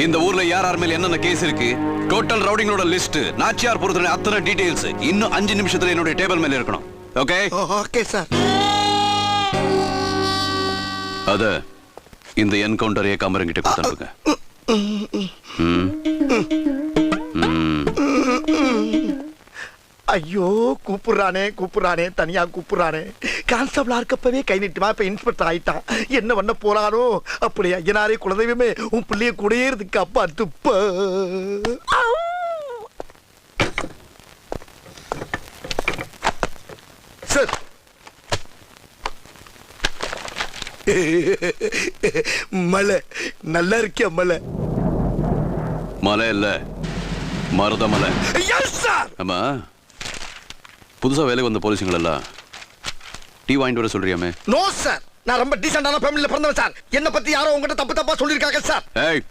இந்த ஊர்ல யார் மேல என்னென்ன கேஸ் இருக்கு, டோட்டல் ரவுடிங்களோட லிஸ்ட், நாச்சியார் பொறுத்தவரை அத்தனை டீடைல்ஸ் இன்னும் 5 நிமிஷத்துல என்னோட டேபிள் மேல இருக்கணும். ஓகே? Okay sir. அத இந்த என்கவுண்டர் ஏகாம்பரம் கிட்ட கொடுத்துருங்க. ஐயோ கூப்பிடுறானே தனியா கூப்பிடுறானே. கான்ஸ்டபிளா இருக்கப்பவே கை நீட்டுமா, இப்ப இன்ஸ்பெக்டர் ஆயிட்டான். என்ன பண்ண போறானோ? அப்படியே ஐயனாரே குலதெய்வமே, உன் பிள்ளைய கூடயே இருக்கு அப்பா துப்ப. சார் மலை நல்லா இருக்கியா? மலை மலை இல்ல, மருத மலை. ஆமா, புதுசா வேலைக்கு வந்த போலீஸுங்கள் எல்லாம் டீ வாங்கிட்டு வர சொல்றியாமே? நோ சார், நான் ரொம்ப டீசென்டான ஃபேமிலில பிறந்தவன் சார். என்ன பத்தி யாரோ உங்ககிட்ட தப்பா சொல்லிருக்காங்க சார். ஏய்,